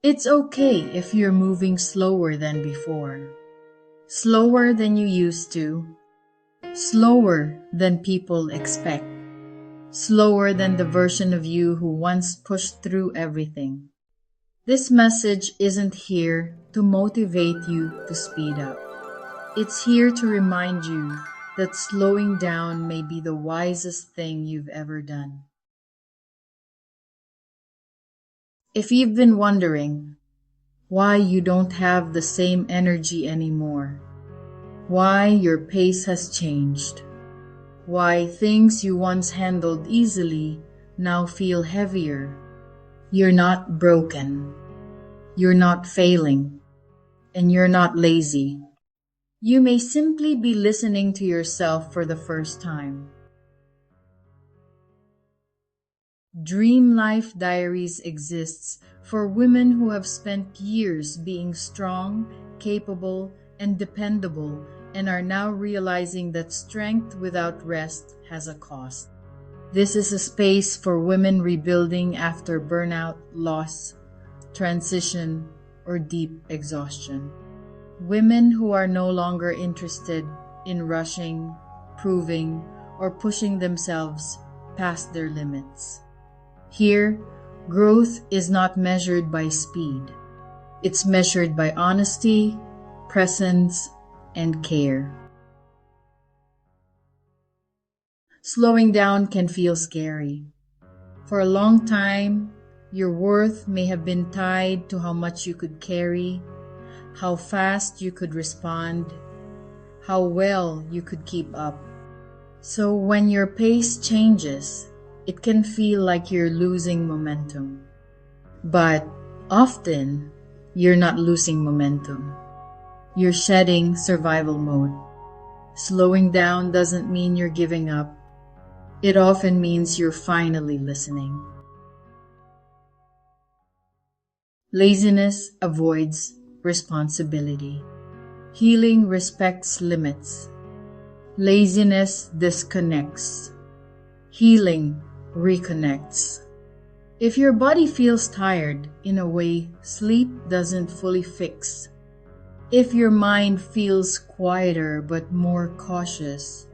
It's okay if you're moving slower than before, slower than you used to, slower than people expect, slower than the version of you who once pushed through everything. This message isn't here to motivate you to speed up. It's here to remind you that slowing down may be the wisest thing you've ever done. If you've been wondering why you don't have the same energy anymore, why your pace has changed, why things you once handled easily now feel heavier, you're not broken, you're not failing, and you're not lazy. You may simply be listening to yourself for the first time. Dream Life Diaries exists for women who have spent years being strong, capable, and dependable and are now realizing that strength without rest has a cost. This is a space for women rebuilding after burnout, loss, transition, or deep exhaustion. Women who are no longer interested in rushing, proving, or pushing themselves past their limits. Here, growth is not measured by speed. It's measured by honesty, presence, and care. Slowing down can feel scary. For a long time, your worth may have been tied to how much you could carry, how fast you could respond, how well you could keep up. So when your pace changes, it can feel like you're losing momentum. But often, you're not losing momentum. You're shedding survival mode. Slowing down doesn't mean you're giving up. It often means you're finally listening. Laziness avoids responsibility. Healing respects limits. Laziness disconnects. Healing reconnects. If your body feels tired in a way sleep doesn't fully fix, if your mind feels quieter but more cautious,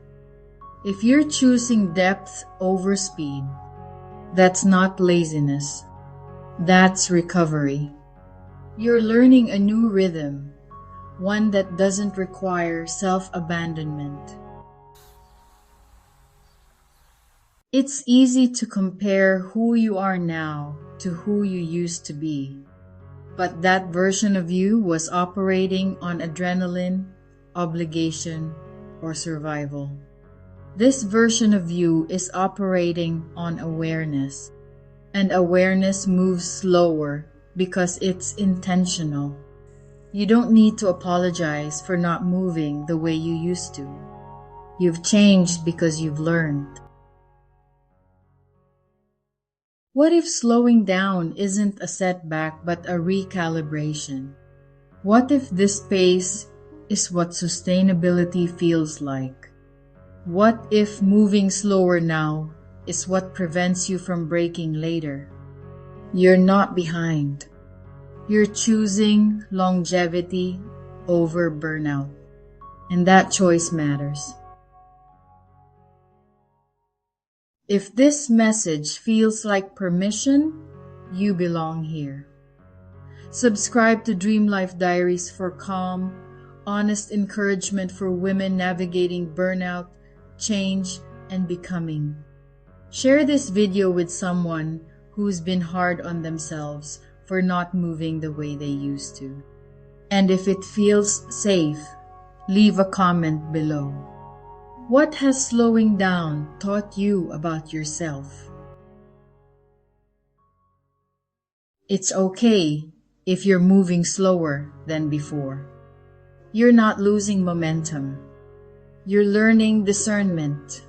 if you're choosing depth over speed, that's not laziness. That's recovery. You're learning a new rhythm, one that doesn't require self-abandonment. It's easy to compare who you are now to who you used to be. But that version of you was operating on adrenaline, obligation, or survival. This version of you is operating on awareness, and awareness moves slower because it's intentional. You don't need to apologize for not moving the way you used to. You've changed because you've learned. What if slowing down isn't a setback but a recalibration? What if this pace is what sustainability feels like? What if moving slower now is what prevents you from breaking later? You're not behind. You're choosing longevity over burnout, and that choice matters. If this message feels like permission, you belong here. Subscribe to Dream Life Diaries for calm, honest encouragement for women navigating burnout, change, and becoming. Share this video with someone who's been hard on themselves for not moving the way they used to. And if it feels safe, leave a comment below. What has slowing down taught you about yourself? It's okay if you're moving slower than before. You're not losing momentum. You're learning discernment.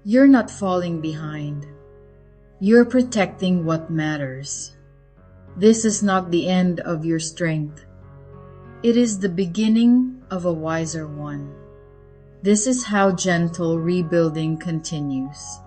You're not falling behind. You're protecting what matters. This is not the end of your strength. It is the beginning of a wiser one. This is how gentle rebuilding continues.